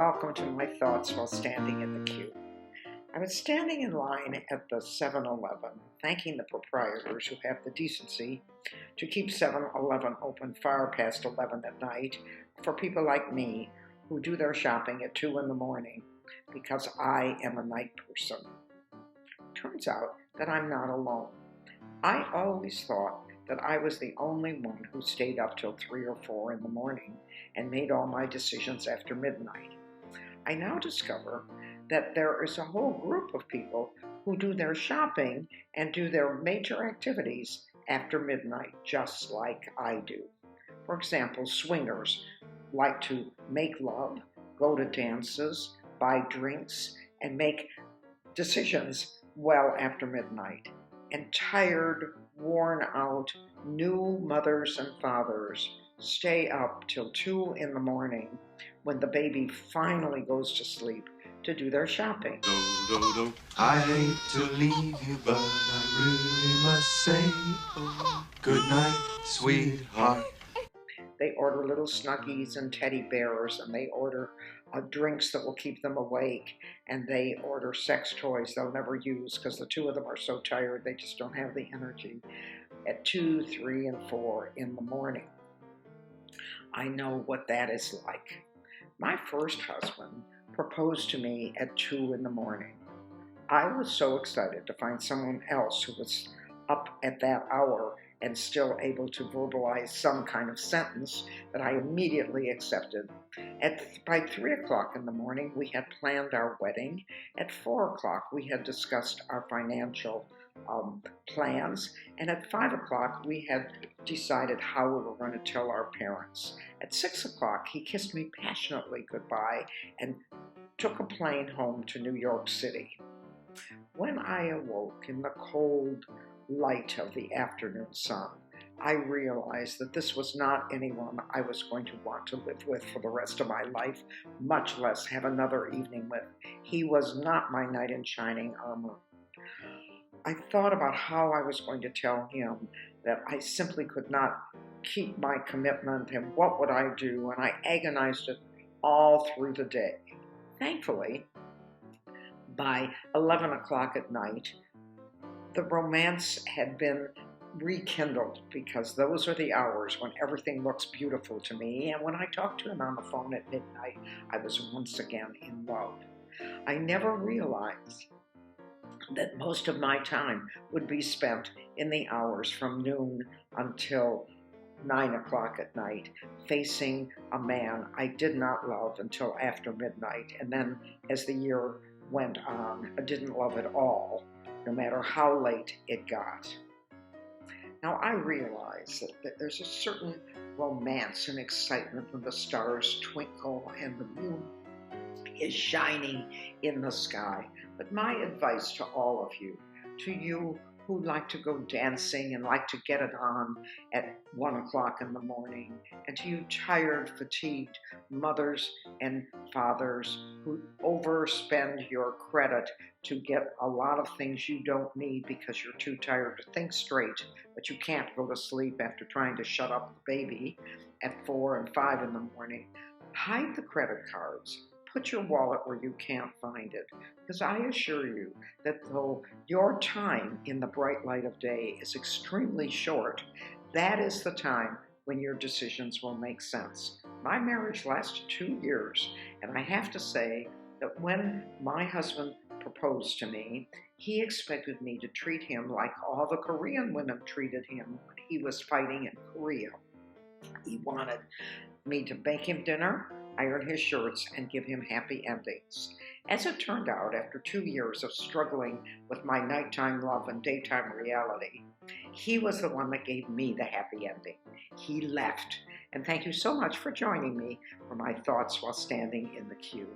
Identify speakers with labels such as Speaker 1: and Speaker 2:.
Speaker 1: welcome to my thoughts while standing in the queue. I was standing in line at the 7-Eleven, thanking the proprietors who have the decency to keep 7-Eleven open far past 11 at night for people like me who do their shopping at 2 in the morning because I am a night person. Turns out that I'm not alone. I always thought that I was the only one who stayed up till 3 or 4 in the morning and made all my decisions after midnight. I now discover that there is a whole group of people who do their shopping and do their major activities after midnight, just like I do. For example, swingers like to make love, go to dances, buy drinks, and make decisions well after midnight. And tired, worn out, new mothers and fathers stay up till 2 in the morning when the baby finally goes to sleep to do their shopping.
Speaker 2: I hate to leave you, but I really must say good night, sweetheart.
Speaker 1: They order little snuggies and teddy bears, and they order drinks that will keep them awake, and they order sex toys they'll never use because the two of them are so tired they just don't have the energy at 2, 3, and 4 in the morning. I know what that is like. My first husband proposed to me at 2 in the morning. I was so excited to find someone else who was up at that hour and still able to verbalize some kind of sentence that I immediately accepted. By 3 o'clock in the morning, we had planned our wedding. At 4 o'clock, we had discussed our financial plans. And at 5 o'clock, we had decided how we were going to tell our parents. At 6 o'clock, he kissed me passionately goodbye and took a plane home to New York City. When I awoke in the cold light of the afternoon sun, I realized that this was not anyone I was going to want to live with for the rest of my life, much less have another evening with. He was not my knight in shining armor. I thought about how I was going to tell him that I simply could not keep my commitment and what would I do, and I agonized it all through the day. Thankfully, by 11 o'clock at night, the romance had been rekindled because those are the hours when everything looks beautiful to me, and when I talked to him on the phone at midnight, I was once again in love. I never realized that most of my time would be spent in the hours from noon until 9 o'clock at night, facing a man I did not love until after midnight, and then as the year went on, I didn't love at all, no matter how late it got. Now I realize that there's a certain romance and excitement when the stars twinkle and the moon is shining in the sky. But my advice to all of you, to you who like to go dancing and like to get it on at 1 o'clock in the morning, and to you tired, fatigued mothers and fathers who overspend your credit to get a lot of things you don't need because you're too tired to think straight, but you can't go to sleep after trying to shut up the baby at 4 and 5 in the morning, hide the credit cards. Put your wallet where you can't find it, because I assure you that though your time in the bright light of day is extremely short, that is the time when your decisions will make sense. My marriage lasted 2 years, and I have to say that when my husband proposed to me, he expected me to treat him like all the Korean women treated him when he was fighting in Korea. He wanted me to bake him dinner, iron his shirts, and give him happy endings. As it turned out, after 2 years of struggling with my nighttime love and daytime reality, he was the one that gave me the happy ending. He left. And thank you so much for joining me for my thoughts while standing in the queue.